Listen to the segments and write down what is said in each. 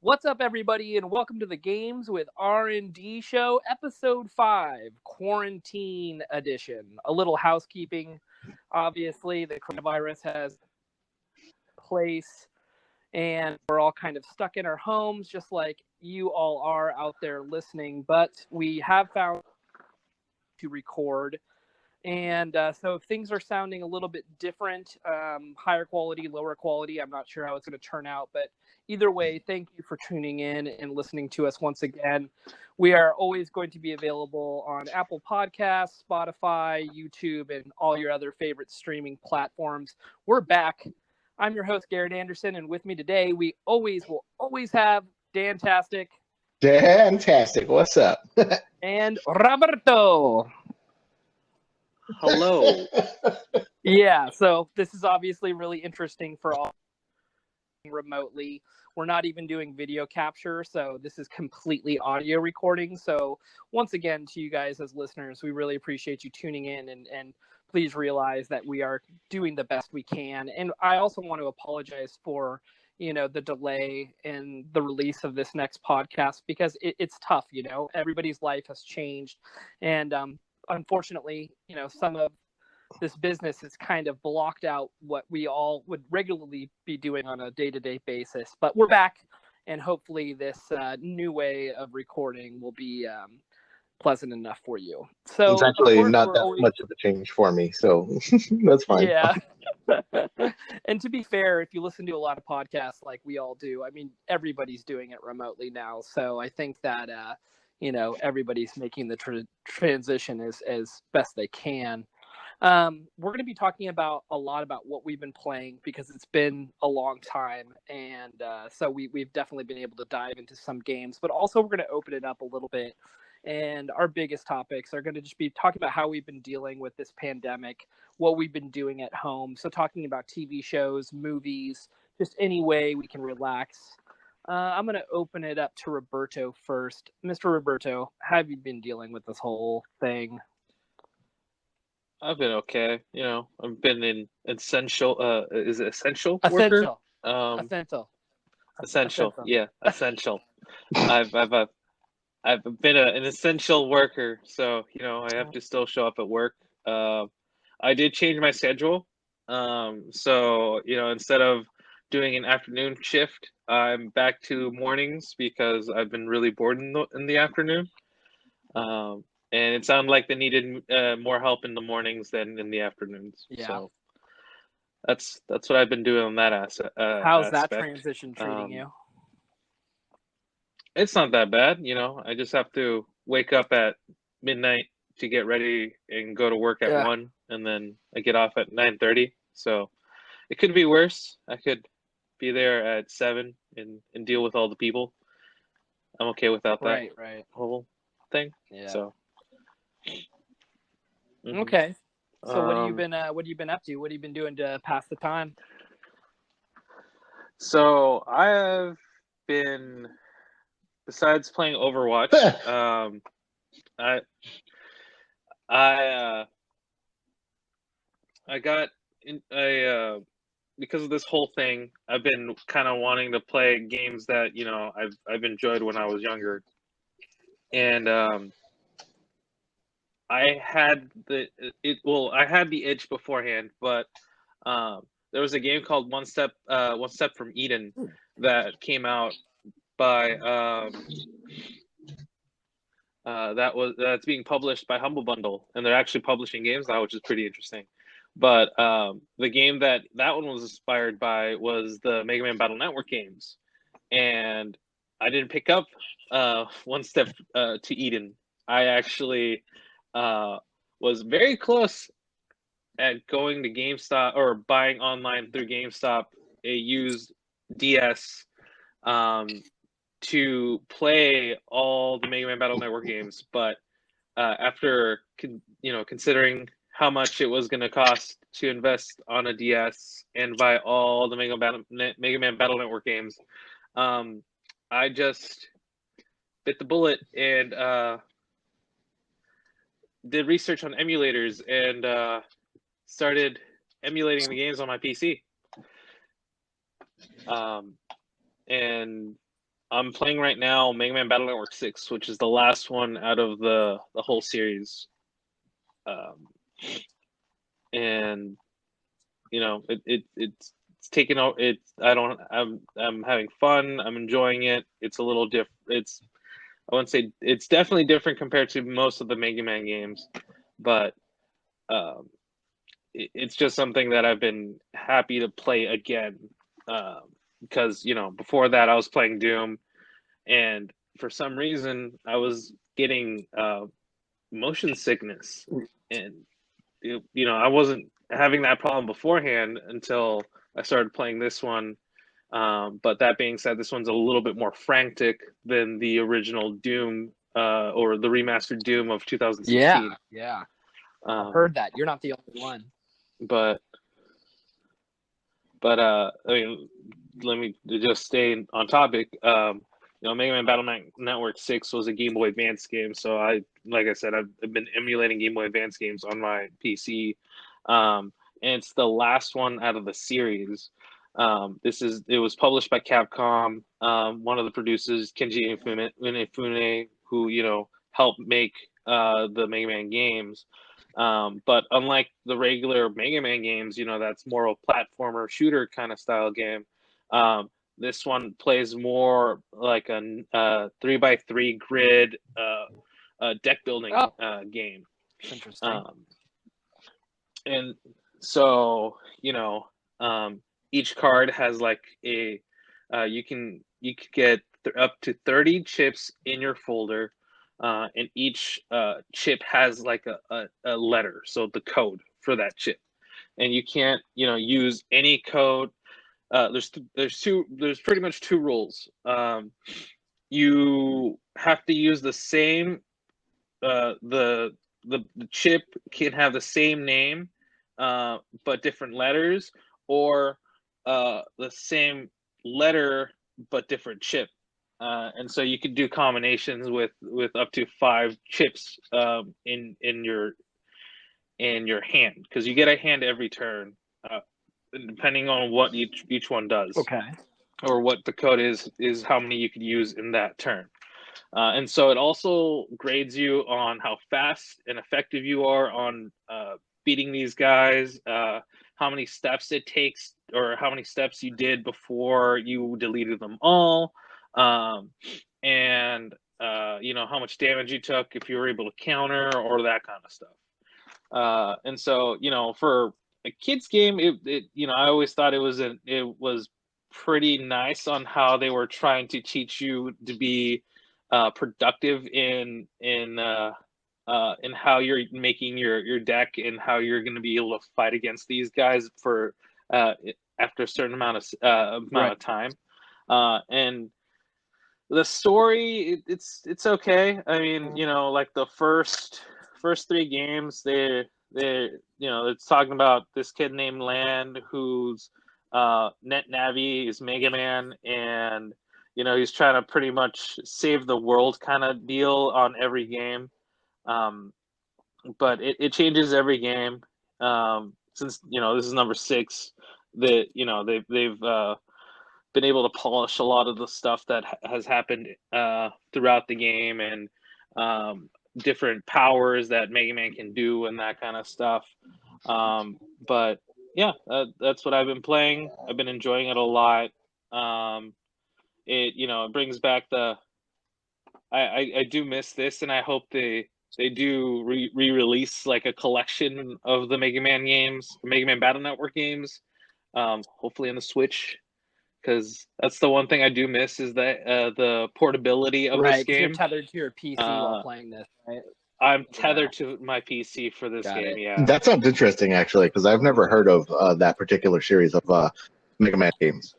What's up, everybody, and welcome to the Games with R&D Show, Episode 5, Quarantine Edition. A little housekeeping. Obviously, the coronavirus has place, and we're all kind of stuck in our homes, just like you all are out there listening. But we have found to record. And so if things are sounding a little bit different, higher quality, lower quality, I'm not sure how it's going to turn out. But either way, thank you for tuning in and listening to us once again. We are always going to be available on Apple Podcasts, Spotify, YouTube, and all your other favorite streaming platforms. We're back. I'm your host, Garrett Anderson, and with me today, we will always have Dantastic. Fantastic. What's up? And Roberto. Hello. Yeah, so this is obviously really interesting for all remotely. We're not even doing video capture, so this is completely audio recording. So once again, to you guys as listeners, we really appreciate you tuning in, and please realize that we are doing the best we can. And I also want to apologize for the delay in the release of this next podcast, because it's tough. Everybody's life has changed, and unfortunately, some of this business has kind of blocked out what we all would regularly be doing on a day-to-day basis. But we're back, and hopefully this new way of recording will be pleasant enough for you. So It's actually not that always... much of a change for me, so that's fine. Yeah. And to be fair, if you listen to a lot of podcasts like we all do, I mean, everybody's doing it remotely now. So I think that, everybody's making the transition as best they can. We're going to be talking about a lot about what we've been playing, because it's been a long time, and so we've definitely been able to dive into some games, but also we're going to open it up a little bit, and our biggest topics are going to just be talking about how we've been dealing with this pandemic, what we've been doing at home, so talking about TV shows, movies, just any way we can relax. I'm going to open it up to Roberto first. Mr. Roberto, how have you been dealing with this whole thing? I've been okay. I've been in essential. Is it essential worker? Essential. Essential. Yeah, essential. I've been an essential worker, so I have to still show up at work. I did change my schedule. So instead of doing an afternoon shift, I'm back to mornings because I've been really bored in the afternoon. And it sounded like they needed more help in the mornings than in the afternoons. Yeah. So that's what I've been doing on that aspect. How's that transition treating you? It's not that bad. I just have to wake up at midnight to get ready and go to work at 1, and then I get off at 9:30. So it could be worse. I could be there at 7 and deal with all the people. I'm okay without that whole thing. Yeah. So. Mm-hmm. Okay. So what have you been up to? What have you been doing to pass the time? So I have been, besides playing Overwatch, I got because of this whole thing, I've been kind of wanting to play games that I've enjoyed when I was younger, and I had the itch beforehand, but there was a game called One Step from Eden that came out by that's being published by Humble Bundle, and they're actually publishing games now, which is pretty interesting. But the game that one was inspired by was the Mega Man Battle Network games, and I didn't pick up One Step to Eden. I actually was very close at going to GameStop or buying online through GameStop a used DS to play all the Mega Man Battle Network games, but after considering how much it was going to cost to invest on a DS and buy all the Mega Man Battle Network games, I just bit the bullet and did research on emulators and started emulating the games on my PC. And I'm playing right now Mega Man Battle Network 6, which is the last one out of the whole series. And it's taken out. I'm having fun. I'm enjoying it. It's a little different. I wouldn't say it's definitely different compared to most of the Mega Man games, but it's just something that I've been happy to play again. Because before that I was playing Doom, and for some reason I was getting motion sickness, and I wasn't having that problem beforehand until I started playing this one. But that being said, this one's a little bit more frantic than the original Doom, or the remastered Doom of 2016. Yeah. I've heard that. You're not the only one. But I mean, let me just stay on topic. Mega Man Battle Network 6 was a Game Boy Advance game, so like I said, I've been emulating Game Boy Advance games on my PC. And it's the last one out of the series. It was published by Capcom. One of the producers, Kenji Inafune, who helped make the Mega Man games. But unlike the regular Mega Man games, that's more of a platformer shooter kind of style game. This one plays more like a 3x3 grid deck building game. Interesting. And so each card has like you can get up to 30 chips in your folder. And each chip has like a letter, so the code for that chip, and you can't use any code. There's pretty much two rules. You have to use the same. The chip can have the same name, but different letters, or the same letter but different chip. And so you could do combinations with up to 5 chips in your hand, because you get a hand every turn, depending on what each one does. Okay. Or what the code is how many you could use in that turn. And so it also grades you on how fast and effective you are on beating these guys, how many steps it takes, or how many steps you did before you deleted them all. And how much damage you took, if you were able to counter, or that kind of stuff. And so for a kids game, I always thought it was pretty nice on how they were trying to teach you to be productive in how you're making your deck, and how you're going to be able to fight against these guys for after a certain amount of time. And the story, it's okay. I mean, like the first 3 games, it's talking about this kid named Land, whose net navi is Mega Man, and he's trying to pretty much save the world kind of deal on every game. But it changes every game. Since this is number 6, that they've been able to polish a lot of the stuff that has happened throughout the game, and different powers that Mega Man can do, and that kind of stuff. But yeah, that's what I've been playing. I've been enjoying it a lot. It brings back I do miss this, and I hope they do re-release like a collection of the Mega Man games, Mega Man Battle Network games, hopefully on the Switch, because that's the one thing I do miss, is that the portability of this game. You're tethered to your PC while playing this, right? I'm tethered to my PC for this game. Yeah, that sounds interesting, actually, because I've never heard of that particular series of Mega Man games.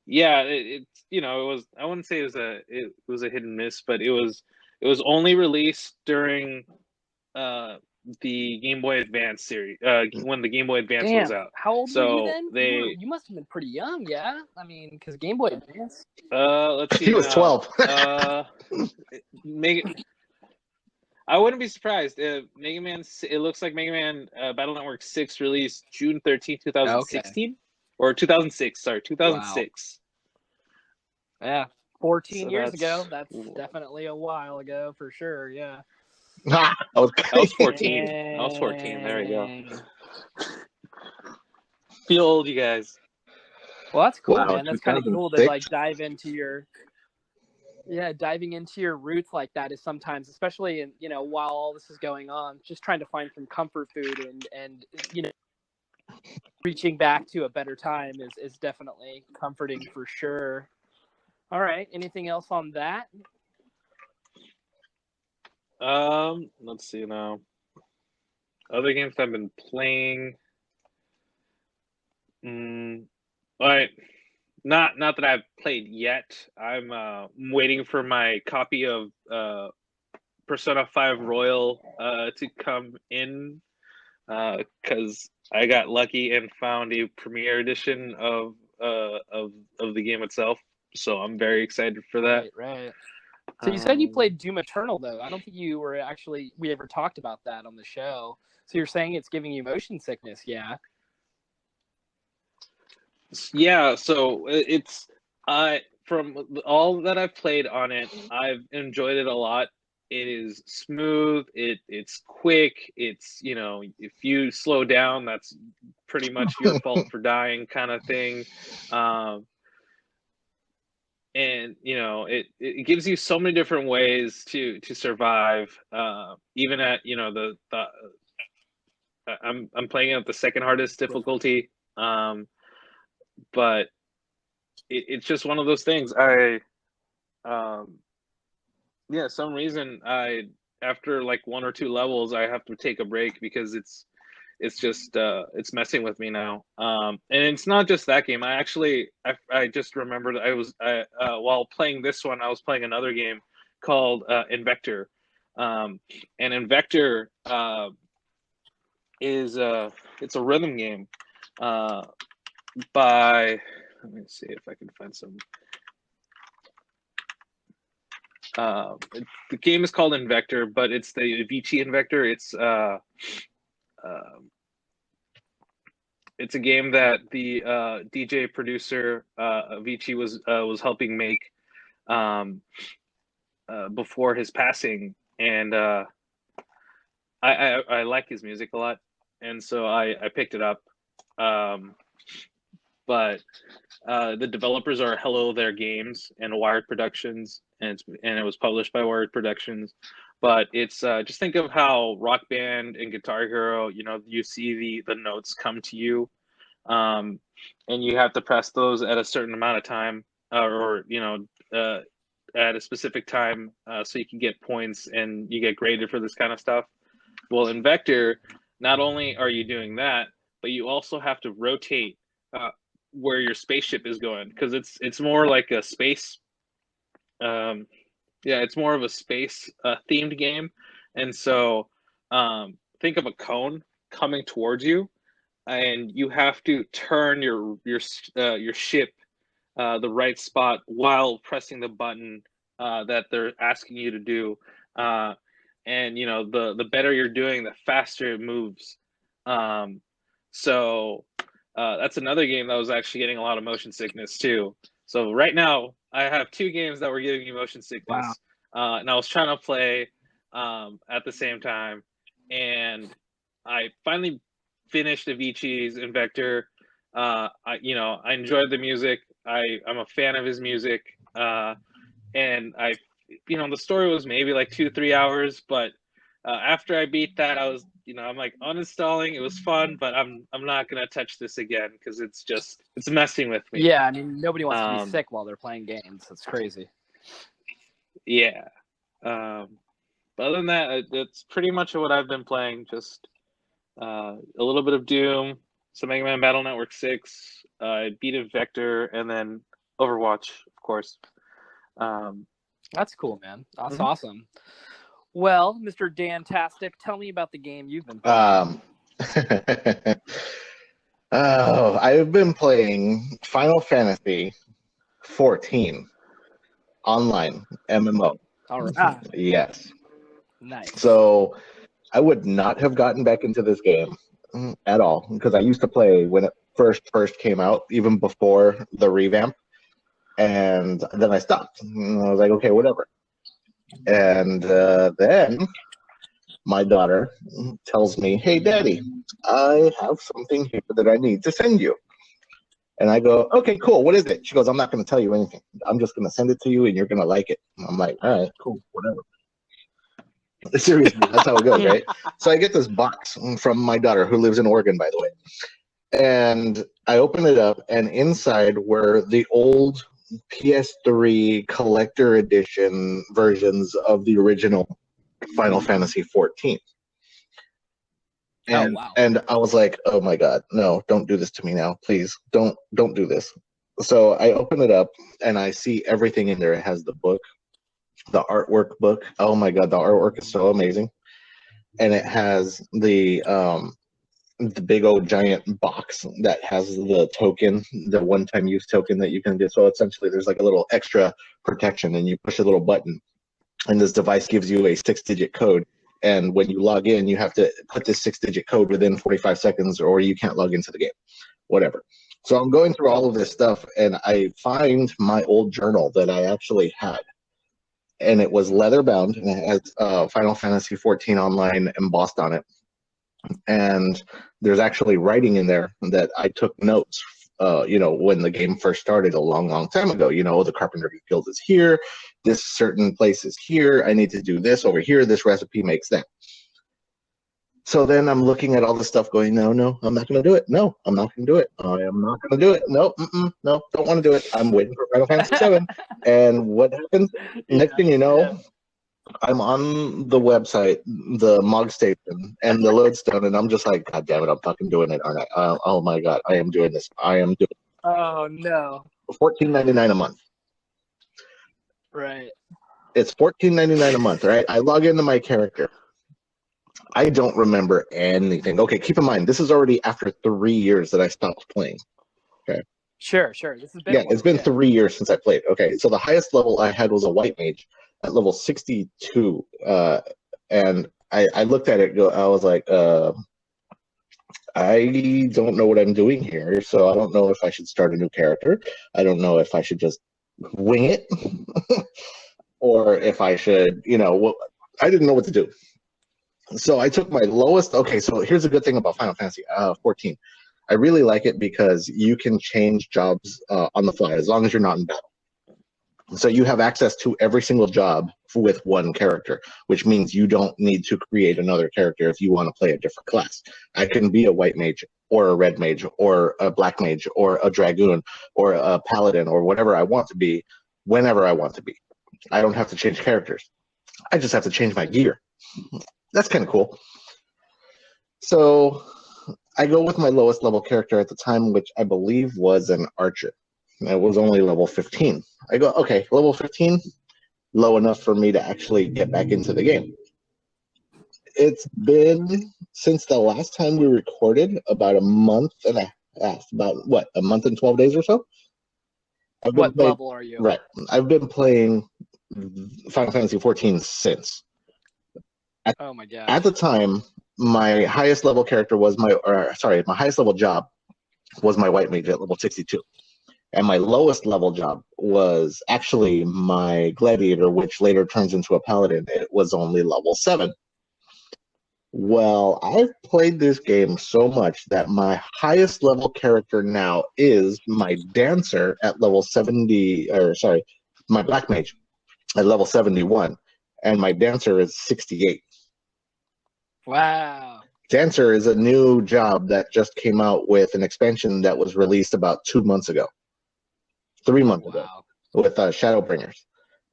Yeah, it was. I wouldn't say it was a hit and miss, but it was only released during the Game Boy Advance series, when the Game Boy Advance was out. How old were you then? You must have been pretty young, yeah? I mean, because Game Boy Advance... let's see. He was 12. I wouldn't be surprised if Mega Man... It looks like Mega Man Battle Network 6 released June 13, 2016? Okay. Or 2006, sorry, 2006. Yeah, 14 So years ago. that's That's definitely a while ago for sure. Yeah. Okay. I was 14. I was 14. There we go. Dang. Feel old, you guys. Well, that's cool, Wow, man. That's kind of cool to 2006. dive into your diving into your roots like that is sometimes, especially in while all this is going on, just trying to find some comfort food and reaching back to a better time is definitely comforting for sure. All right, anything else on that? Let's see now. Other games I've been playing. All right. Not that I've played yet. I'm waiting for my copy of Persona 5 Royal to come in because I got lucky and found a premiere edition of the game itself. So I'm very excited for that. Right. So you said you played Doom Eternal, though. I don't think we ever talked about that on the show. So you're saying it's giving you motion sickness, yeah? Yeah, so it's from all that I've played on it, I've enjoyed it a lot. It is smooth, it's quick, it's, if you slow down, that's pretty much your fault for dying kind of thing. And it gives you so many different ways to survive, even at the I'm playing at the second hardest difficulty, but it's just one of those things. Some reason after like one or two levels I have to take a break because it's just it's messing with me now. And it's not just that game. I just remembered while playing this one, I was playing another game called Invector. And Invector is it's a rhythm game by, let me see if I can find some. The game is called Invector, but it's the Avicii Invector. It's a game that the DJ producer Avicii was helping make before his passing, and I like his music a lot, and so I picked it up. But the developers are Hello There Games and Wired Productions, and it was published by Wired Productions. But it's just think of how Rock Band and Guitar Hero, you see the notes come to you, and you have to press those at a certain amount of time, or at a specific time, so you can get points and you get graded for this kind of stuff. Well, in Vector, not only are you doing that, but you also have to rotate where your spaceship is going, because it's more like a space. It's more of a space themed game, and so think of a cone coming towards you, and you have to turn your ship the right spot while pressing the button that they're asking you to do. And the better you're doing, the faster it moves. So that's another game that was actually getting a lot of motion sickness too. So right now I have two games that were giving me motion sickness. Wow. And I was trying to play at the same time, and I finally finished Avicii's Invector. I enjoyed the music. I'm a fan of his music, and the story was maybe like 2-3 hours, but after I beat that, I was, I'm like uninstalling. It was fun, but I'm not gonna touch this again because it's messing with me. Yeah, I mean, nobody wants to be sick while they're playing games. That's crazy. Yeah. But other than that, that's pretty much what I've been playing. Just a little bit of Doom, some Mega Man Battle Network 6, beat Vector, and then Overwatch, of course. That's cool, man. That's awesome. Well, Mr. Dantastic, tell me about the game you've been playing. I've been playing Final Fantasy 14 online MMO. All right. Yes. Nice. So I would not have gotten back into this game at all because I used to play when it first came out, even before the revamp. And then I stopped. And I was like, okay, whatever. And then my daughter tells me, hey, Daddy, I have something here that I need to send you. And I go, okay, cool. What is it? She goes, I'm not going to tell you anything. I'm just going to send it to you and you're going to like it. And I'm like, all right, cool, whatever. Seriously, that's how it goes, right? So I get this box from my daughter, who lives in Oregon, by the way. And I open it up, and inside were the old PS3 collector edition versions of the original Final Fantasy 14. And wow. and I was like, oh my God, no, don't do this to me now. Please don't do this. So I open it up and I see everything in there. It has the book, the artwork book. Oh my God, the artwork is so amazing. And it has the big old giant box that has the token, the one-time use token that you can get. So essentially there's like a little extra protection, and you push a little button and this device gives you a 6-digit code. And when you log in, you have to put this 6-digit code within 45 seconds or you can't log into the game, whatever. So I'm going through all of this stuff and I find my old journal that I actually had. And it was leather bound and it has Final Fantasy 14 Online embossed on it. And there's actually writing in there that I took notes, when the game first started a long time ago. The Carpentry Guild is here, this certain place is here, I need to do this over here, this recipe makes that. So then I'm looking at all this stuff going, no, I'm not going to do it. No, I'm not going to do it. I am not going to do it. No, no, don't want to do it. I'm waiting for Final Fantasy 7. And what happens? Next thing you know, I'm on the website, the Mog Station, and the Lodestone, and I'm just like, God damn it, I'm fucking doing it, aren't I? Oh my God, I am doing this. I am doing it. Oh no. $14.99 a month. Right. It's $14.99 a month, right? I log into my character. I don't remember anything. Okay, keep in mind, this is already after 3 years that I stopped playing. Okay. Sure. This has been it's been 3 years since I played. Okay, so the highest level I had was a white mage at level 62, and I looked at it. I was like, I don't know what I'm doing here, so I don't know if I should start a new character. I don't know if I should just wing it, or if I should, I didn't know what to do. So I took my lowest. Okay, so here's a good thing about Final Fantasy 14. I really like it because you can change jobs on the fly as long as you're not in battle. So you have access to every single job with one character, which means you don't need to create another character if you want to play a different class. I can be a white mage or a red mage or a black mage or a dragoon or a paladin or whatever I want to be whenever I want to be. I don't have to change characters. I just have to change my gear. That's kind of cool. So I go with my lowest level character at the time, which I believe was an archer. It was only level 15. I go, okay, level 15, low enough for me to actually get back into the game. It's been since the last time we recorded, about a month and a half, a month and 12 days or so? What level are you? Right. I've been playing Final Fantasy 14 since. Oh my God. At the time, my highest level character was my highest level job was my white mage at level 62. And my lowest level job was actually my gladiator, which later turns into a paladin. It was only level 7. Well, I've played this game so much that my highest level character now is my dancer at level 70, my black mage at level 71. And my dancer is 68. Wow. Dancer is a new job that just came out with an expansion that was released about 2 months ago. 3 months ago with Shadowbringers.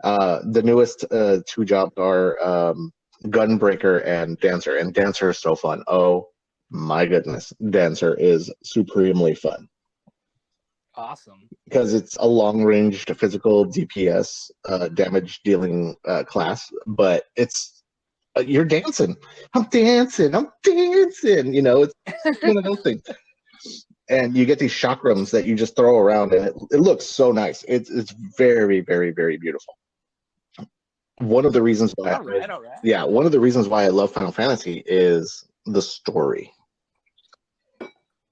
The newest 2 jobs are Gunbreaker and Dancer. And Dancer is so fun. Oh my goodness. Dancer is supremely fun. Awesome. Because it's a long-range physical DPS damage dealing class, but it's you're dancing. I'm dancing. It's one of those things. And you get these chakrams that you just throw around, and it looks so nice. It's very, very, very beautiful. One of the reasons why, one of the reasons why I love Final Fantasy is the story.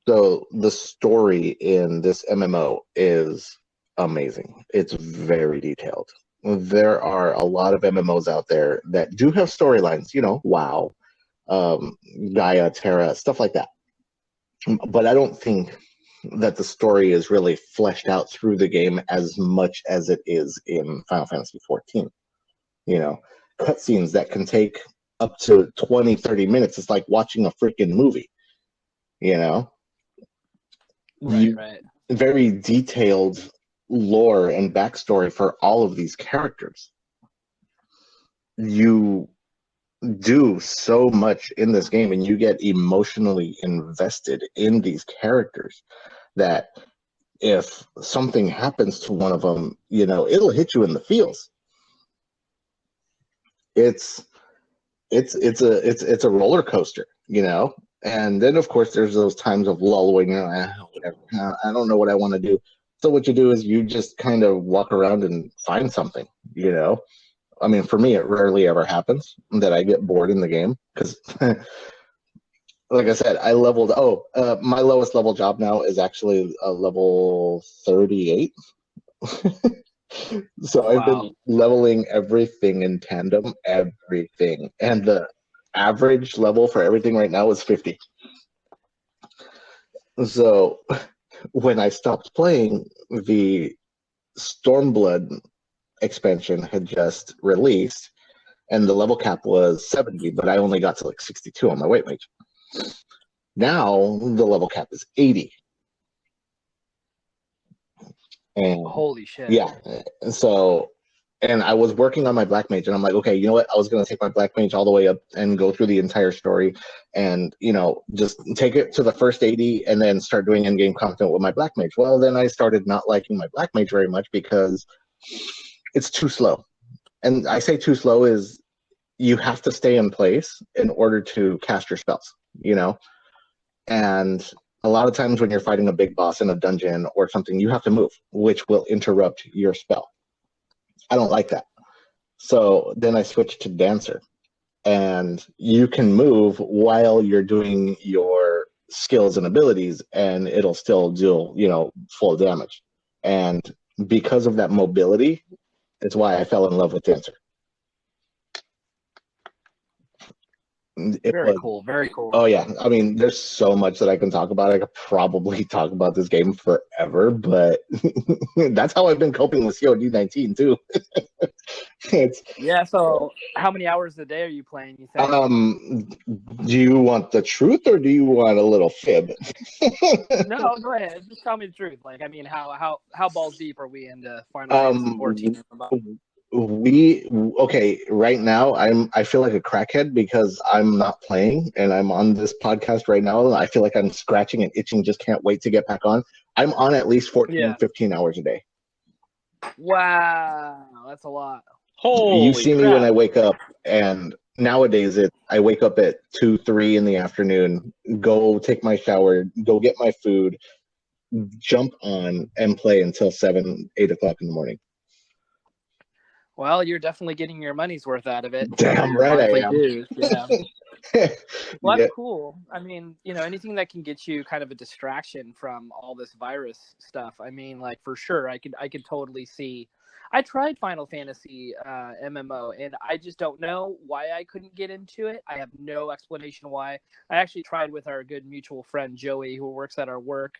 So the story in this MMO is amazing. It's very detailed. There are a lot of MMOs out there that do have storylines, WoW, Gaia, Terra, stuff like that. But I don't think that the story is really fleshed out through the game as much as it is in Final Fantasy 14. Cutscenes that can take up to 20, 30 minutes. It's like watching a freaking movie, Right. Very detailed lore and backstory for all of these characters. You do so much in this game and you get emotionally invested in these characters that if something happens to one of them, it'll hit you in the feels. It's a roller coaster, and then of course there's those times of lull when you're like, whatever, I don't know what I want to do. So what you do is you just kind of walk around and find something, I mean, for me, it rarely ever happens that I get bored in the game because, like I said, I leveled. My lowest level job now is actually a level 38. So I've been leveling everything in tandem, everything. And the average level for everything right now is 50. So when I stopped playing, the Stormblood expansion had just released and the level cap was 70, but I only got to like 62 on my weight mage. Now the level cap is 80. And holy shit. Yeah. So, and I was working on my black mage and I'm like, okay, you know what? I was going to take my black mage all the way up and go through the entire story and, just take it to the first 80 and then start doing in-game content with my black mage. Well, then I started not liking my black mage very much because it's too slow. And I say too slow is you have to stay in place in order to cast your spells, and a lot of times when you're fighting a big boss in a dungeon or something, you have to move, which will interrupt your spell. I don't like that. So then I switched to Dancer, and you can move while you're doing your skills and abilities, and it'll still do, full damage. And because of that mobility, it's why I fell in love with Dancer. Very cool. Oh yeah, I mean, there's so much that I can talk about. I could probably talk about this game forever, but that's how I've been coping with COD 19 too. Yeah. So, how many hours a day are you playing? You think? Do you want the truth or do you want a little fib? No, go ahead. Just tell me the truth. Like, I mean, how balls deep are we into Final Fantasy 14? Right now I feel like a crackhead because I'm not playing and I'm on this podcast right now. I feel like I'm scratching and itching, just can't wait to get back on. I'm on at least 15 hours a day. Wow, that's a lot. You see me when I wake up, and nowadays I wake up at 2, 3 in the afternoon, go take my shower, go get my food, jump on and play until 7, 8 o'clock in the morning. Well, you're definitely getting your money's worth out of it. Damn right I am. Dues, yeah. Well, that's cool. I mean, anything that can get you kind of a distraction from all this virus stuff. I mean, like, for sure, I could totally see. I tried Final Fantasy MMO, and I just don't know why I couldn't get into it. I have no explanation why. I actually tried with our good mutual friend Joey, who works at our work,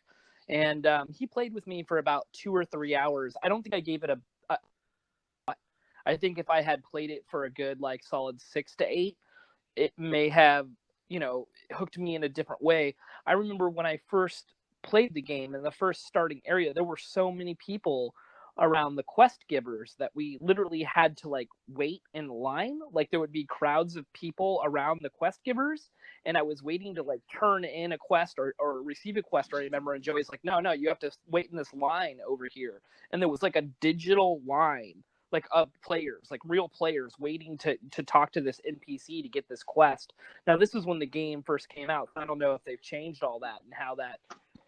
and he played with me for about 2 or 3 hours. I don't think I gave it I think if I had played it for a good, like, solid 6 to 8, it may have, hooked me in a different way. I remember when I first played the game in the first starting area, there were so many people around the quest givers that we literally had to, like, wait in line. Like, there would be crowds of people around the quest givers, and I was waiting to, like, turn in a quest or receive a quest. I remember, and Joey's like, no, you have to wait in this line over here. And there was like a digital line, like, of players, like real players waiting to talk to this NPC to get this quest. Now, this was when the game first came out. I don't know if they've changed all that and how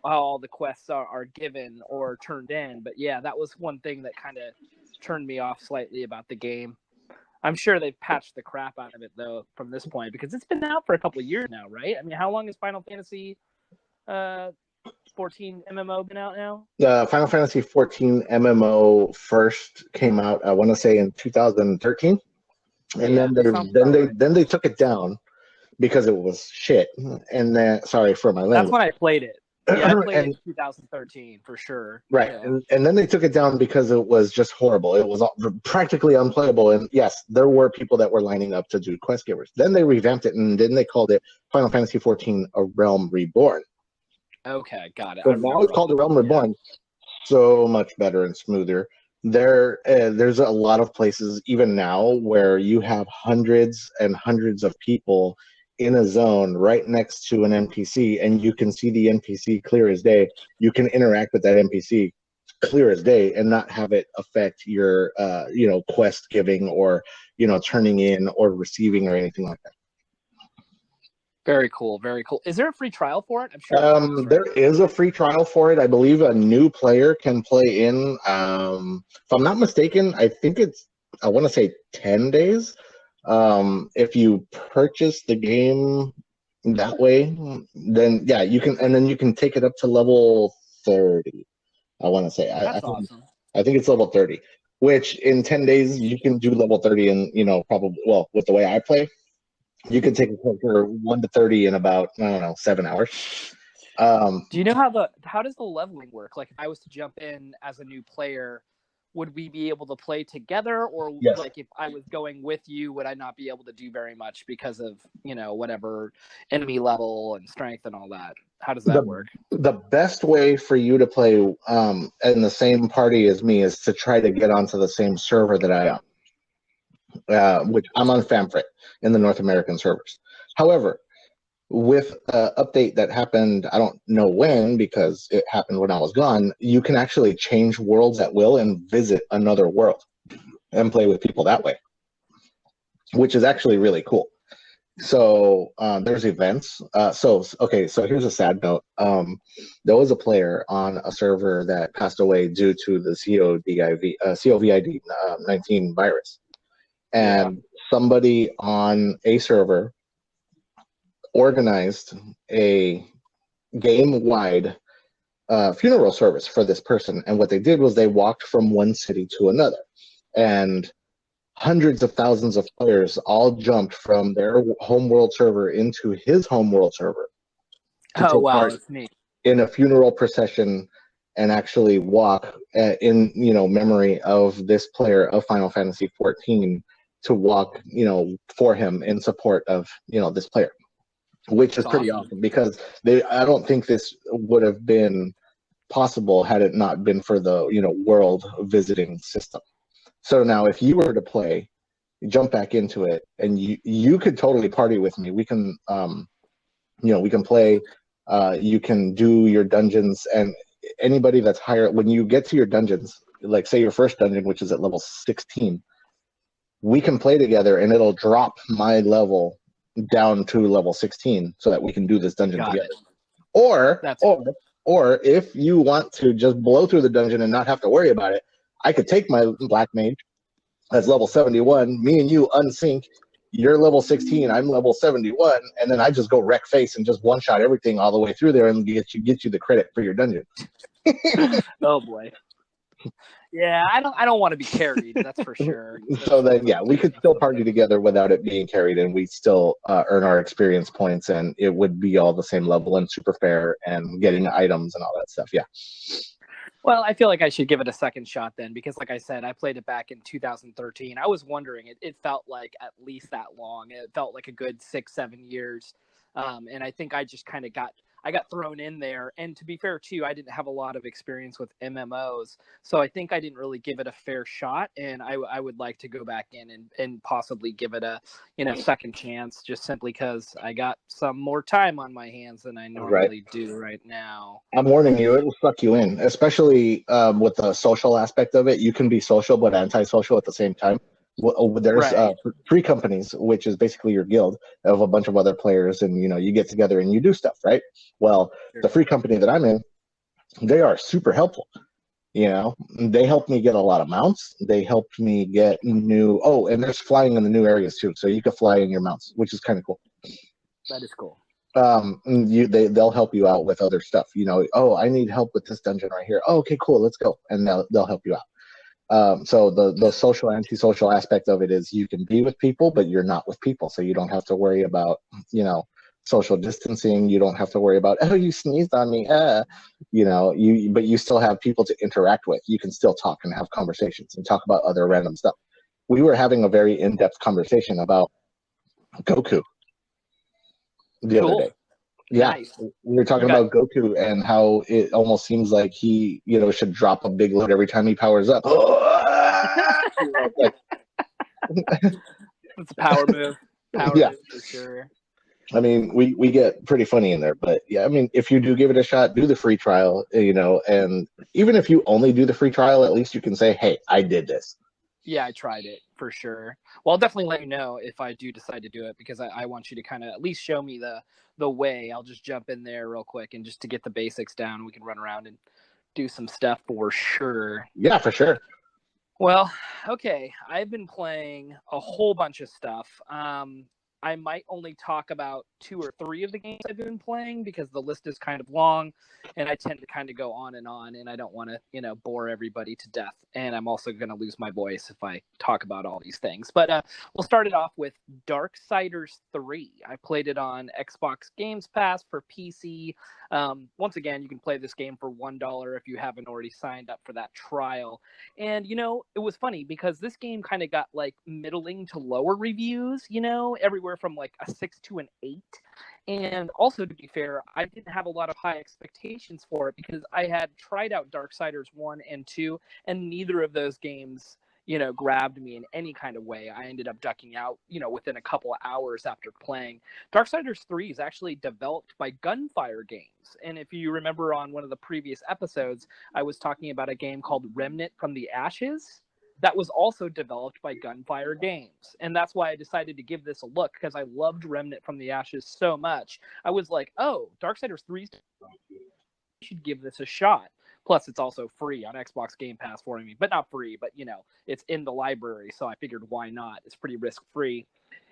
all the quests are given or turned in. But yeah, that was one thing that kind of turned me off slightly about the game. I'm sure they've patched the crap out of it, though, from this point, because it's been out for a couple of years now, right? I mean, how long has Final Fantasy 14 MMO been out now? Final Fantasy 14 MMO first came out, I want to say, in 2013, and Yeah, sounds about right. then they took it down because it was shit. And then, sorry for my That's language. when I played it. Yeah, I played it And- in 2013 for sure. Right, Yeah. and then they took it down because it was just horrible. It was practically unplayable, and yes, there were people that were lining up to do quest givers. Then they revamped it, and then they called it Final Fantasy 14: A Realm Reborn. Okay, got it. So now it's called A Realm Reborn. So much better and smoother. There's a lot of places even now where you have hundreds and hundreds of people in a zone right next to an NPC, and you can see the NPC clear as day. You can interact with that NPC clear as day and not have it affect your quest giving or turning in or receiving or anything like that. Very cool, very cool. Is there a free trial for it? I'm sure there is a free trial for it. I believe a new player can play in. If I'm not mistaken, I think I want to say 10 days. If you purchase the game that way, then yeah, you can, and then you can take it up to level 30. I want to say. That's awesome. I think it's level 30, which in 10 days you can do level 30 and probably, well, with the way I play, you can take a character 1 to 30 in about, I don't know, 7 hours. Do you know how does the leveling work? Like, if I was to jump in as a new player, would we be able to play together, or yes. Like if I was going with you, would I not be able to do very much because of whatever enemy level and strength and all that? How does that work? The best way for you to play in the same party as me is to try to get onto the same server that I am, which I'm on Famfrit in the North American servers. However, with an update that happened, I don't know when because it happened when I was gone, you can actually change worlds at will and visit another world and play with people that way, which is actually really cool. So there's events. So here's a sad note. There was a player on a server that passed away due to the COVID-19 virus. And somebody on a server organized a game-wide funeral service for this person. And what they did was they walked from one city to another. And hundreds of thousands of players all jumped from their homeworld server into his homeworld server to take part That's neat. in a funeral procession and actually walk in memory of this player of Final Fantasy 14 to walk for him in support of this player, which is pretty awesome because I don't think this would have been possible had it not been for the world visiting system. So now if you were to play, jump back into it, and you could totally party with me. We can we can play, you can do your dungeons, and anybody that's higher, when you get to your dungeons, like say your first dungeon, which is at level 16, we can play together and it'll drop my level down to level 16 so that we can do this dungeon together. Or if you want to just blow through the dungeon and not have to worry about it, I could take my black mage that's level 71, me and you unsync, you're level 16, I'm level 71, and then I just go wreck face and just one shot everything all the way through there and get you the credit for your dungeon. Oh boy. Yeah, I don't want to be carried, that's for sure. So then, yeah, we could still party together without it being carried, and we still earn our experience points, and it would be all the same level and super fair and getting items and all that stuff. Yeah. Well, I feel like I should give it a second shot then, because like I said, I played it back in 2013. I was wondering, it felt like at least that long. It felt like a good 6-7 years. And I think I just kind of got thrown in there. And to be fair too, I didn't have a lot of experience with MMOs. So I think I didn't really give it a fair shot. And I would like to go back in and possibly give it a second chance, just simply because I got some more time on my hands than I normally do right now. I'm warning you, it will suck you in, especially with the social aspect of it. You can be social but antisocial at the same time. There's free companies, which is basically your guild of a bunch of other players, and you get together and you do stuff, right? Well, the free company that I'm in, they are super helpful. They helped me get a lot of mounts. They helped me get new. Oh, and there's flying in the new areas too, so you can fly in your mounts, which is kind of cool. That is cool. They'll help you out with other stuff. Oh, I need help with this dungeon right here. Oh, okay, cool, let's go, and they'll help you out. So the social antisocial aspect of it is you can be with people, but you're not with people, so you don't have to worry about social distancing. You don't have to worry about, oh, you sneezed on me, but you still have people to interact with. You can still talk and have conversations and talk about other random stuff. We were having a very in-depth conversation about Goku the other Cool. day. Yeah, Nice. we were talking about Goku and how it almost seems like he, should drop a big load every time he powers up. It's a power move. Power Yeah. move for sure. I mean, we get pretty funny in there, but yeah, I mean, if you do give it a shot, do the free trial, and even if you only do the free trial, at least you can say, hey, I did this. Yeah, I tried it for sure. Well, I'll definitely let you know if I do decide to do it, because I want you to kind of at least show me the way. I'll just jump in there real quick and just to get the basics down. We can run around and do some stuff for sure. Yeah, for sure. Well, okay. I've been playing a whole bunch of stuff. I might only talk about 2 or 3 of the games I've been playing because the list is kind of long and I tend to kind of go on, and I don't want to, bore everybody to death. And I'm also going to lose my voice if I talk about all these things. But we'll start it off with Darksiders 3. I played it on Xbox Games Pass for PC. Once again, you can play this game for $1 if you haven't already signed up for that trial. And, it was funny because this game kind of got like middling to lower reviews, everywhere from like a 6 to an 8. And also, to be fair, I didn't have a lot of high expectations for it because I had tried out Darksiders 1 and 2, and neither of those games, grabbed me in any kind of way. I ended up ducking out, within a couple of hours after playing. Darksiders 3 is actually developed by Gunfire Games. And if you remember on one of the previous episodes, I was talking about a game called Remnant from the Ashes that was also developed by Gunfire Games. And that's why I decided to give this a look, because I loved Remnant from the Ashes so much. I was like, oh, Darksiders 3 should give this a shot. Plus, it's also free on Xbox Game Pass for me, but not free, but it's in the library, so I figured why not? It's pretty risk-free.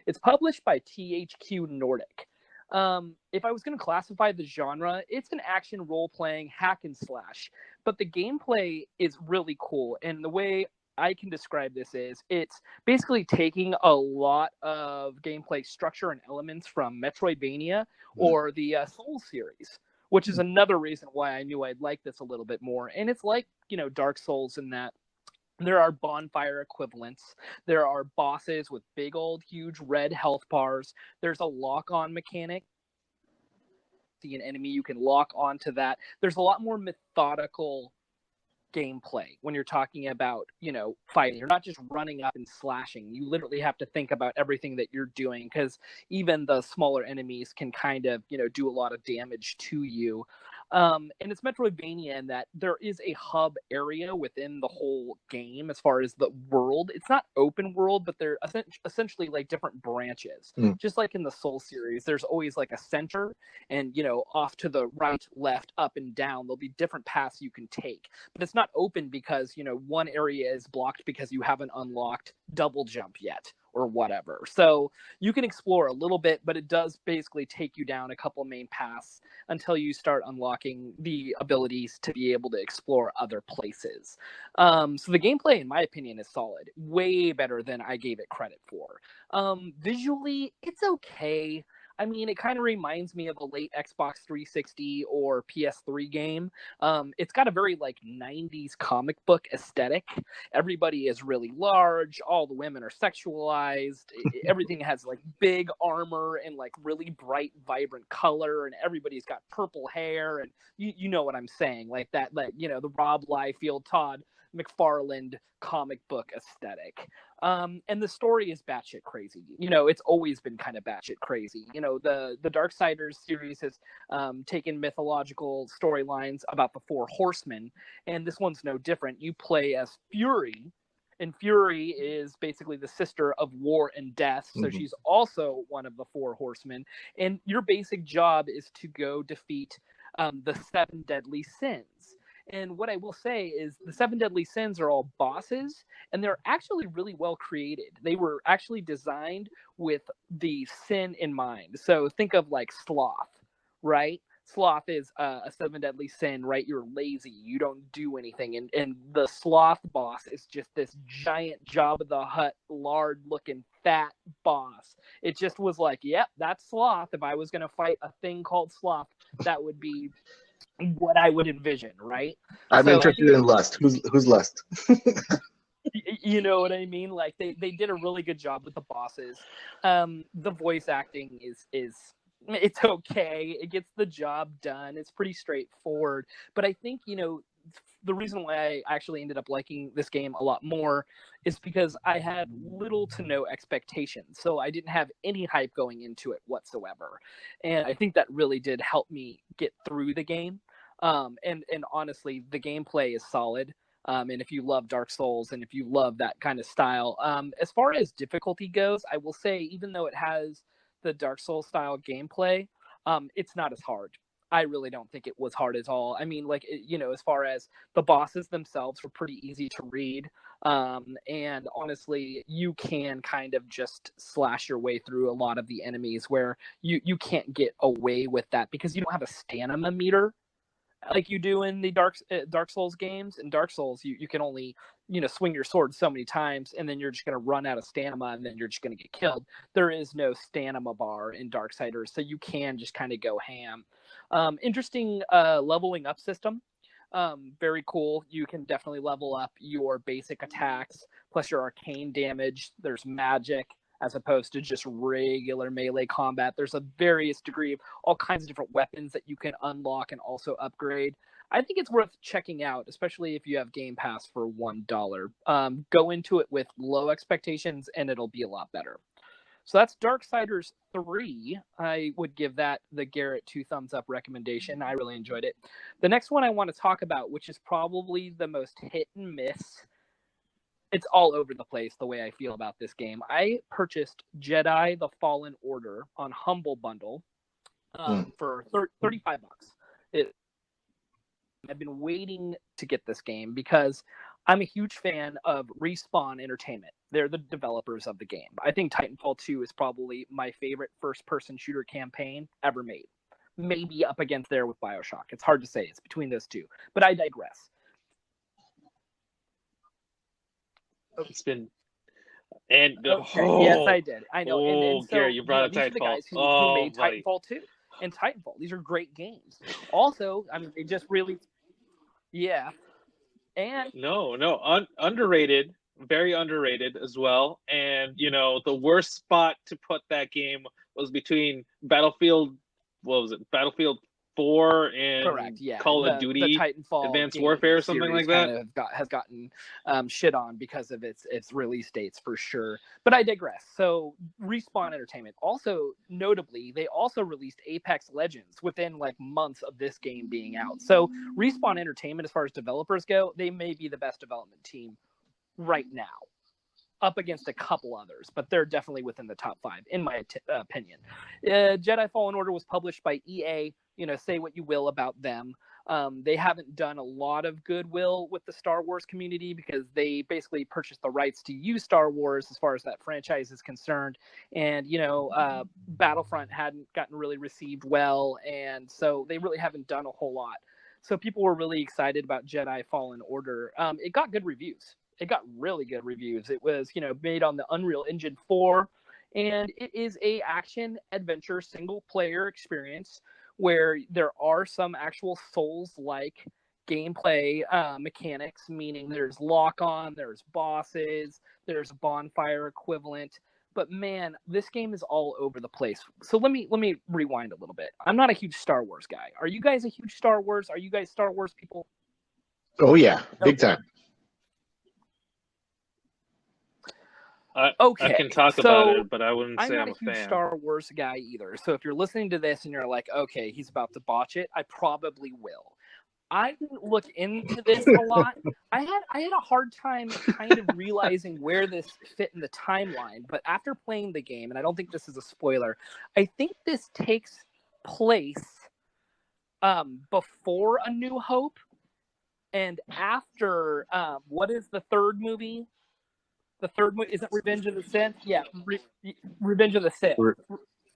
It's published by THQ Nordic. If I was going to classify the genre, it's an action role-playing hack and slash, but the gameplay is really cool, and the way I can describe this is it's basically taking a lot of gameplay structure and elements from Metroidvania or the Souls series, which is another reason why I knew I'd like this a little bit more. And it's like, Dark Souls in that there are bonfire equivalents. There are bosses with big old huge red health bars. There's a lock-on mechanic. See an enemy, you can lock onto that. There's a lot more methodical gameplay when you're talking about, fighting. You're not just running up and slashing. You literally have to think about everything that you're doing, because even the smaller enemies can kind of, do a lot of damage to you. And it's Metroidvania in that there is a hub area within the whole game as far as the world. It's not open world, but they're essentially like different branches. Just like in the Soul series, there's always like a center, and, off to the right, left, up, and down, there'll be different paths you can take. But it's not open because, one area is blocked because you haven't unlocked double jump yet or whatever. So you can explore a little bit, but it does basically take you down a couple main paths until you start unlocking the abilities to be able to explore other places. So the gameplay, in my opinion, is solid. Way better than I gave it credit for. Visually, it's okay. I mean, it kind of reminds me of a late Xbox 360 or PS3 game. It's got a very like 90s comic book aesthetic. Everybody is really large. All the women are sexualized. Everything has like big armor and like really bright, vibrant color, and everybody's got purple hair. And you know what I'm saying, like that, like the Rob Liefeld, Todd McFarlane comic book aesthetic. And the story is batshit crazy. It's always been kind of batshit crazy. The Darksiders series has taken mythological storylines about the Four Horsemen, and this one's no different. You play as Fury, and Fury is basically the sister of War and Death, so she's also one of the Four Horsemen. And your basic job is to go defeat the 7 deadly sins. And what I will say is the 7 deadly sins are all bosses, and they're actually really well created. They were actually designed with the sin in mind. So think of like sloth, right? Sloth is a 7 deadly sin, right? You're lazy, you don't do anything, and the sloth boss is just this giant Jabba the Hutt, lard looking fat boss. It just was like, yep, that's sloth. If I was going to fight a thing called sloth, that would be what I would envision, right? I'm So interested in Lust. Who's Lust? you know what I mean? Like they did a really good job with the bosses. The voice acting is it's okay. It gets the job done. It's pretty straightforward. But I think, the reason why I actually ended up liking this game a lot more is because I had little to no expectations. So I didn't have any hype going into it whatsoever. And I think that really did help me get through the game. And honestly, the gameplay is solid. And if you love Dark Souls and if you love that kind of style, as far as difficulty goes, I will say, even though it has the Dark Souls style gameplay, it's not as hard. I really don't think it was hard at all. I mean, like, as far as the bosses themselves were pretty easy to read. And honestly, you can kind of just slash your way through a lot of the enemies where you can't get away with that because you don't have a stamina meter like you do in the Dark Souls games. In Dark Souls, you can only swing your sword so many times, and then you're just going to run out of stamina, and then you're just going to get killed. There is no stamina bar in Darksiders, so you can just kind of go ham. Interesting leveling up system. Very cool. You can definitely level up your basic attacks plus your arcane damage. There's magic as opposed to just regular melee combat. There's a various degree of all kinds of different weapons that you can unlock and also upgrade. I think it's worth checking out, especially if you have Game Pass for $1. Go into it with low expectations and it'll be a lot better. So that's Darksiders 3. I would give that the Garrett 2 thumbs up recommendation. I really enjoyed it. The next one I want to talk about, which is probably the most hit and miss, it's all over the place the way I feel about this game. I purchased Jedi: The Fallen Order on Humble Bundle for $35. I've been waiting to get this game because I'm a huge fan of Respawn Entertainment. They're the developers of the game. I think Titanfall 2 is probably my favorite first-person shooter campaign ever made. Maybe up against there with BioShock. It's hard to say. It's between those two. But I digress. It's been and yes, I did. I know. And so Gary, you brought up these are the Titanfall. guys who made buddy. Titanfall 2 and Titanfall. These are great games. Also, I mean, they just really, yeah. And underrated, very underrated as well. And the worst spot to put that game was between Battlefield. What was it? Battlefield 4 and correct, yeah. Call of Duty, the Titanfall Advanced Warfare, or something like that. Has gotten shit on because of its release dates for sure. But I digress. So Respawn Entertainment, also notably, they also released Apex Legends within like months of this game being out. So Respawn Entertainment, as far as developers go, they may be the best development team right now, up against a couple others, but they're definitely within the top 5 in my opinion. Jedi Fallen Order was published by EA. Say what you will about them. They haven't done a lot of goodwill with the Star Wars community because they basically purchased the rights to use Star Wars as far as that franchise is concerned. And, Battlefront hadn't gotten really received well, and so they really haven't done a whole lot. So people were really excited about Jedi Fallen Order. It got good reviews. It got really good reviews. It was, made on the Unreal Engine 4, and it is a action adventure single player experience where there are some actual Souls-like gameplay mechanics, meaning there's lock-on, there's bosses, there's bonfire equivalent. But man, this game is all over the place. So let me rewind a little bit. I'm not a huge Star Wars guy. Are you guys a huge Star Wars? Are you guys Star Wars people? Oh yeah, big time. Okay. I can talk about it, but I wouldn't say I'm a huge fan. Star Wars guy either. So if you're listening to this and you're like, okay, he's about to botch it, I probably will. I didn't look into this a lot. I had a hard time kind of realizing where this fit in the timeline, but after playing the game, and I don't think this is a spoiler, I think this takes place before A New Hope. And after what is the third movie? The third movie isn't Revenge of the Sith. Yeah, Revenge of the Sith. Revenge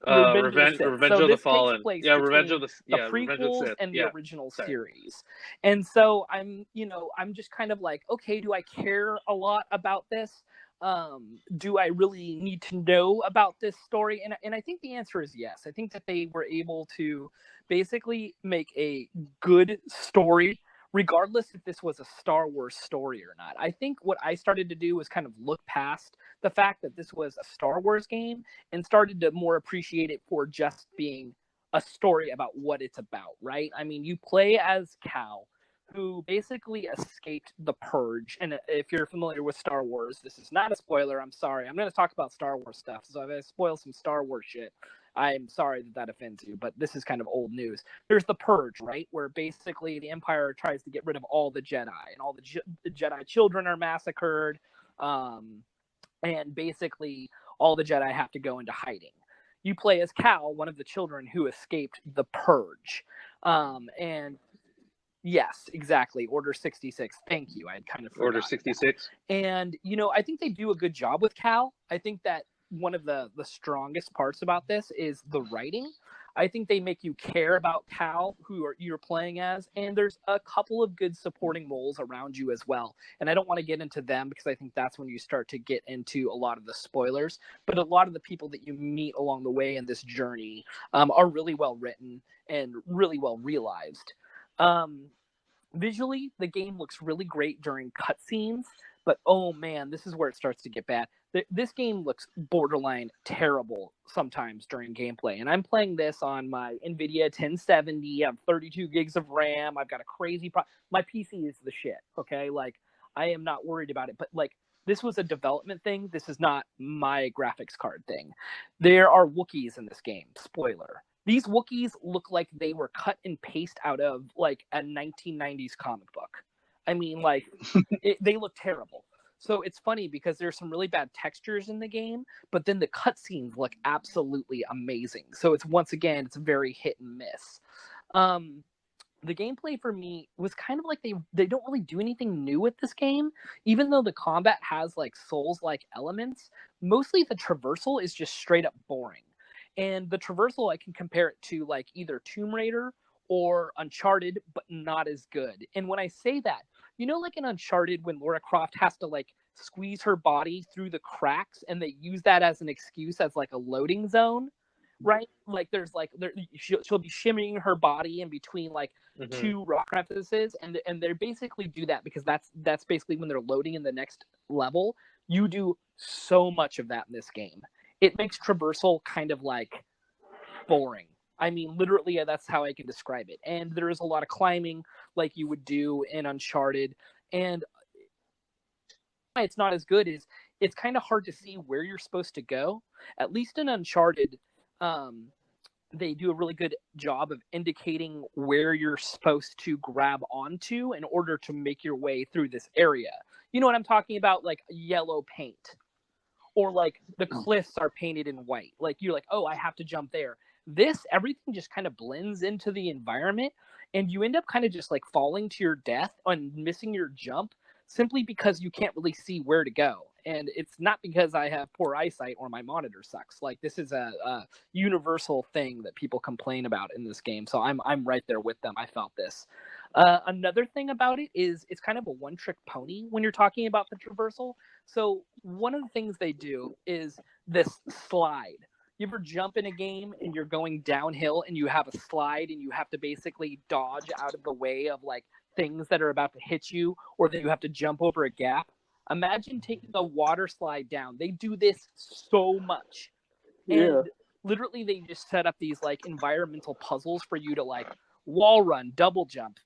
of the Sith. Revenge So of the this takes Fallen. place Yeah, between the Revenge of the prequels Sith. and the Yeah. original Sorry. series. And so I'm just kind of like, okay, do I care a lot about this? Do I really need to know about this story? And I think the answer is yes. I think that they were able to basically make a good story, regardless if this was a Star Wars story or not. I think what I started to do was kind of look past the fact that this was a Star Wars game and started to more appreciate it for just being a story about what it's about, right? I mean, you play as Cal, who basically escaped the Purge. And if you're familiar with Star Wars, this is not a spoiler. I'm sorry. I'm going to talk about Star Wars stuff. So if I spoil some Star Wars shit, I'm sorry that offends you, but this is kind of old news. There's the Purge, right? Where basically the Empire tries to get rid of all the Jedi, and all the Jedi children are massacred. And basically all the Jedi have to go into hiding. You play as Cal, one of the children who escaped the Purge. And yes, exactly. Order 66. Thank you. I had kind of forgotten. Order 66. And, I think they do a good job with Cal. I think that one of the strongest parts about this is the writing. I think they make you care about Cal, who you're playing as, and there's a couple of good supporting roles around you as well. And I don't want to get into them because I think that's when you start to get into a lot of the spoilers. But a lot of the people that you meet along the way in this journey are really well written and really well realized. Visually, the game looks really great during cutscenes, but oh man, this is where it starts to get bad. This game looks borderline terrible sometimes during gameplay, and I'm playing this on my NVIDIA 1070. I have 32 gigs of RAM. I've got a crazy my PC is the shit, okay? Like, I am not worried about it, but like, this was a development thing. This is not my graphics card thing. There are Wookiees in this game. Spoiler. These Wookiees look like they were cut and paste out of like a 1990s comic book. I mean, like, they look terrible. So it's funny because there's some really bad textures in the game, but then the cutscenes look absolutely amazing. So it's it's very hit and miss. The gameplay for me was kind of like they don't really do anything new with this game, even though the combat has like Souls-like elements. Mostly the traversal is just straight up boring. And the traversal, I can compare it to like either Tomb Raider or Uncharted, but not as good. And when I say that, like in Uncharted, when Lara Croft has to like squeeze her body through the cracks, and they use that as an excuse as like a loading zone, right? Like she'll be shimmying her body in between like two rock crevices, and they basically do that because that's basically when they're loading in the next level. You do so much of that in this game. It makes traversal kind of like boring. I mean, literally, that's how I can describe it. And there is a lot of climbing like you would do in Uncharted. And why it's not as good is it's kind of hard to see where you're supposed to go. At least in Uncharted, they do a really good job of indicating where you're supposed to grab onto in order to make your way through this area. You know what I'm talking about? Like yellow paint. Or like the cliffs are painted in white. Like you're like, oh, I have to jump there. Everything just kind of blends into the environment, and you end up kind of just like falling to your death and missing your jump simply because you can't really see where to go. And it's not because I have poor eyesight or my monitor sucks. Like, this is a universal thing that people complain about in this game. So I'm right there with them. I felt this. Another thing about it is it's kind of a one-trick pony when you're talking about the traversal. So one of the things they do is this slide. You ever jump in a game and you're going downhill and you have a slide and you have to basically dodge out of the way of like things that are about to hit you, or that you have to jump over a gap? Imagine taking a water slide down. They do this so much. And literally they just set up these like environmental puzzles for you to like wall run, double jump,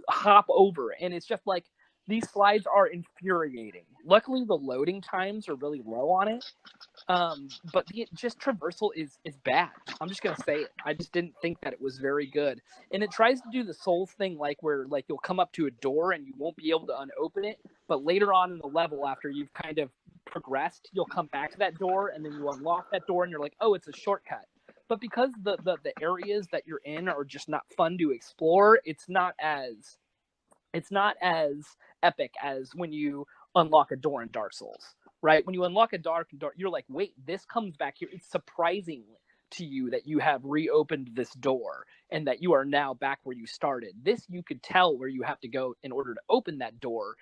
hop over. And it's just like, these slides are infuriating. Luckily, the loading times are really low on it. But just traversal is bad. I'm just gonna say it. I just didn't think that it was very good. And it tries to do the Souls thing, like where like you'll come up to a door and you won't be able to unopen it. But later on in the level, after you've kind of progressed, you'll come back to that door and then you unlock that door and you're like, oh, it's a shortcut. But because the areas that you're in are just not fun to explore, it's not as It's not as epic as when you unlock a door in Dark Souls, right? When you unlock a door, you're like, wait, this comes back here. It's surprising to you that you have reopened this door and that you are now back where you started. This, you could tell where you have to go in order to open that door,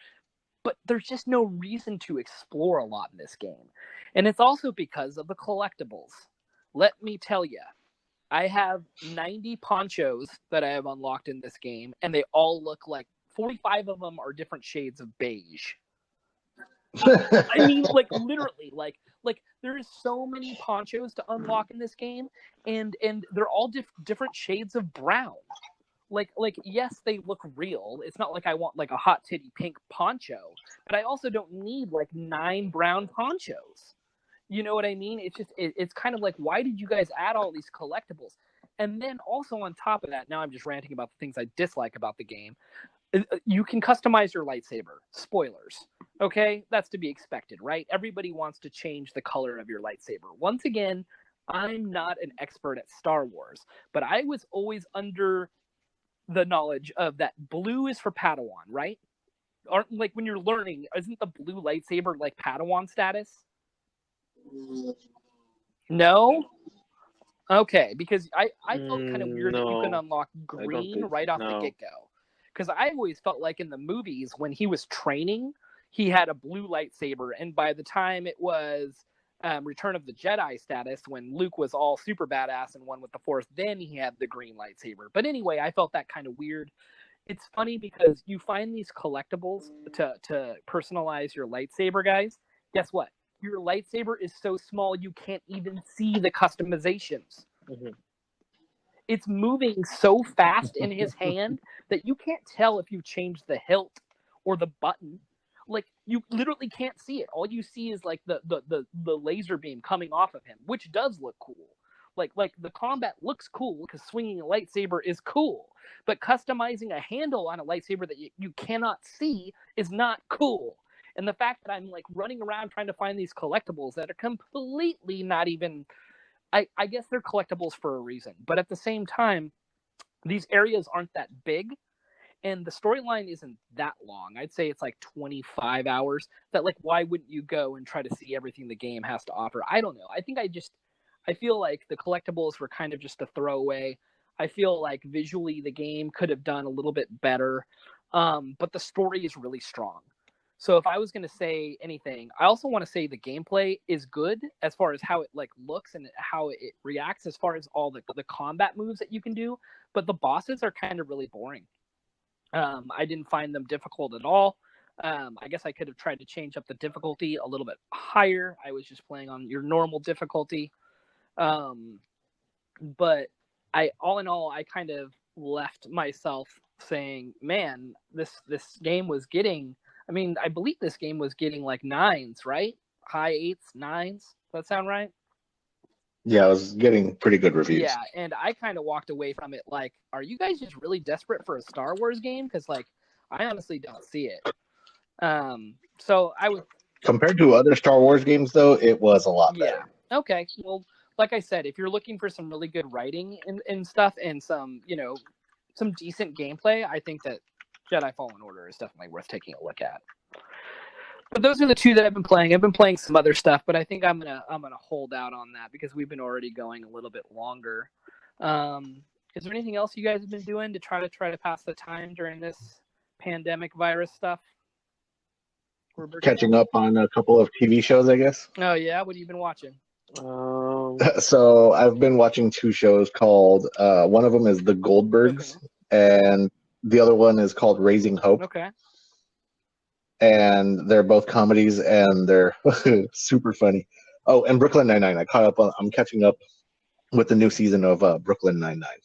but there's just no reason to explore a lot in this game. And it's also because of the collectibles. Let me tell you, I have 90 ponchos that I have unlocked in this game, and they all look like 45 of them are different shades of beige. I mean, like literally, like there's so many ponchos to unlock in this game, and they're all different shades of brown. Like yes, they look real. It's not like I want like a hot titty pink poncho, but I also don't need like 9 brown ponchos. You know what I mean? It's just it's kind of like, why did you guys add all these collectibles? And then also on top of that, now I'm just ranting about the things I dislike about the game. You can customize your lightsaber. Spoilers. Okay? That's to be expected, right? Everybody wants to change the color of your lightsaber. Once again, I'm not an expert at Star Wars, but I was always under the knowledge of that blue is for Padawan, right? Aren't, like, when you're learning, isn't the blue lightsaber like Padawan status? No? Okay, because I felt kind of weird that you can unlock green right off the get-go. Because I always felt like in the movies, when he was training, he had a blue lightsaber, and by the time it was Return of the Jedi status, when Luke was all super badass and one with the Force, then he had the green lightsaber. But anyway, I felt that kind of weird. It's funny because you find these collectibles to personalize your lightsaber, guys. Guess what? Your lightsaber is so small you can't even see the customizations. Mm-hmm. It's moving so fast in his hand that you can't tell if you changed the hilt or the button. Like, you literally can't see it. All you see is like the laser beam coming off of him, which does look cool. Like the combat looks cool because swinging a lightsaber is cool, but customizing a handle on a lightsaber that you cannot see is not cool. And the fact that I'm like running around trying to find these collectibles that are completely not even, I guess they're collectibles for a reason. But at the same time, these areas aren't that big, and the storyline isn't that long. I'd say it's like 25 hours. That, like, why wouldn't you go and try to see everything the game has to offer? I don't know. I feel like the collectibles were kind of just a throwaway. I feel like visually the game could have done a little bit better, but the story is really strong. So if I was going to say anything, I also want to say the gameplay is good as far as how it like looks and how it reacts as far as all the combat moves that you can do. But the bosses are kind of really boring. I didn't find them difficult at all. I guess I could have tried to change up the difficulty a little bit higher. I was just playing on your normal difficulty. But all in all, I kind of left myself saying, man, this game was getting, I mean, I believe this game was getting like 9s, right? High 8s, 9s. Does that sound right? Yeah, I was getting pretty good reviews. Yeah, and I kind of walked away from it like, are you guys just really desperate for a Star Wars game? Because, like, I honestly don't see it. So I would... Compared to other Star Wars games, though, it was a lot better. Yeah, okay. Well, like I said, if you're looking for some really good writing and stuff and some, some decent gameplay, I think that Jedi Fallen Order is definitely worth taking a look at. But those are the two that I've been playing. I've been playing some other stuff, but I think I'm gonna hold out on that because we've been already going a little bit longer. Is there anything else you guys have been doing to try to pass the time during this pandemic virus stuff? Roberto? Catching up on a couple of TV shows, I guess. Oh yeah, what have you been watching? So I've been watching 2 shows called. One of them is The Goldbergs, and the other one is called Raising Hope. Okay. And they're both comedies, and they're super funny. Oh, and Brooklyn Nine-Nine. I'm catching up with the new season of Brooklyn Nine-Nine.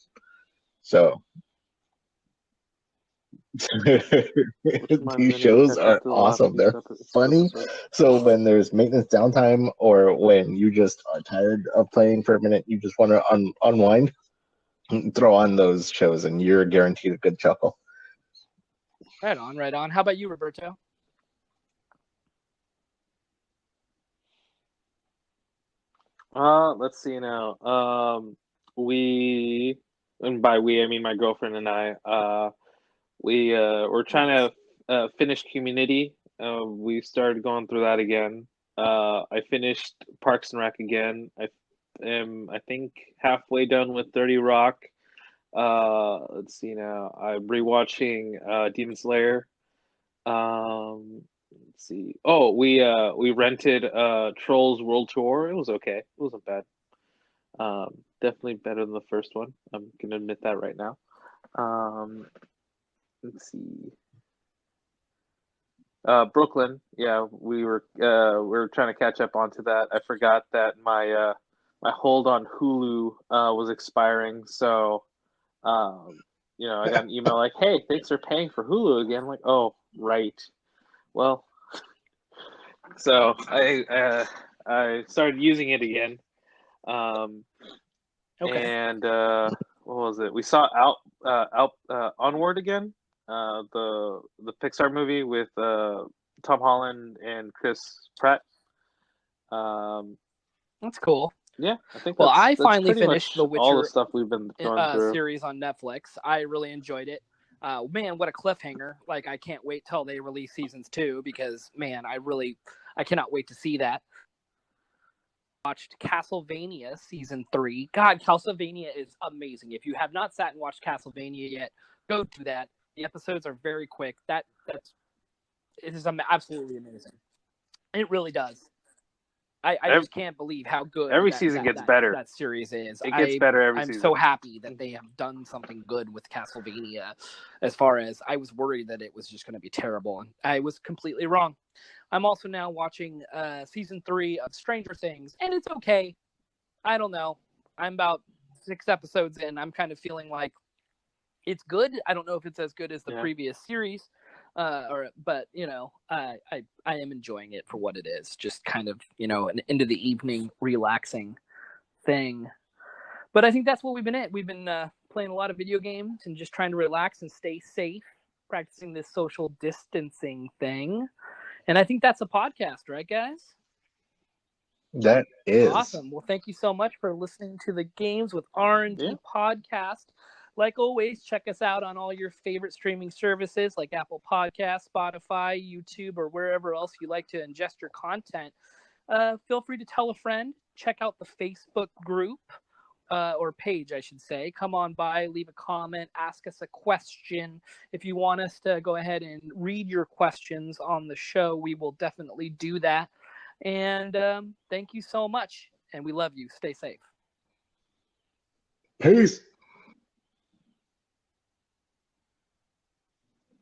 So these shows are awesome. They're funny. So when there's maintenance downtime or when you just are tired of playing for a minute, you just want to unwind, throw on those shows, and you're guaranteed a good chuckle. Right on, right on. How about you, Roberto? Let's see now. We, and by we I mean my girlfriend and I, we're trying to finish Community. We started going through that again. I finished Parks and Rec again. I think halfway done with 30 Rock. Let's see now. I'm rewatching Demon Slayer. Let's see. Oh, we rented Trolls World Tour. It was okay. It wasn't bad. Definitely better than the first one. I'm gonna admit that right now. Let's see. Brooklyn. Yeah, we were trying to catch up onto that. I forgot that my hold on Hulu was expiring, so I got an email like, "Hey, thanks for paying for Hulu again." I'm like, "Oh, right. Well," so I started using it again. Okay. And what was it? We saw Onward again, the Pixar movie with Tom Holland and Chris Pratt. That's cool. Yeah, I think Well, I that's finally pretty finished much the all the Witcher stuff we've been going through. series on Netflix. I really enjoyed it. Man, what a cliffhanger. Like, I can't wait till they release seasons 2 because, man, I cannot wait to see that. Watched Castlevania season 3. God, Castlevania is amazing. If you have not sat and watched Castlevania yet, go do that. The episodes are very quick. It is absolutely amazing. It really does. I just can't believe how good every season gets better. That series is. It gets better every season. I'm so happy that they have done something good with Castlevania. As far as I was worried that it was just going to be terrible, and I was completely wrong. I'm also now watching season 3 of Stranger Things, and it's okay. I don't know. I'm about 6 episodes in. I'm kind of feeling like it's good. I don't know if it's as good as the previous series. But I am enjoying it for what it is, just kind of an end of the evening relaxing thing. But I think that's what we've been at. We've been playing a lot of video games and just trying to relax and stay safe, practicing this social distancing thing. And I think that's a podcast, right, guys? That is awesome. Well, thank you so much for listening to the Games with R&D podcast. Like always, check us out on all your favorite streaming services like Apple Podcasts, Spotify, YouTube, or wherever else you like to ingest your content. Feel free to tell a friend. Check out the Facebook group, or page, I should say. Come on by, leave a comment, ask us a question. If you want us to go ahead and read your questions on the show, we will definitely do that. And thank you so much. And we love you. Stay safe. Peace.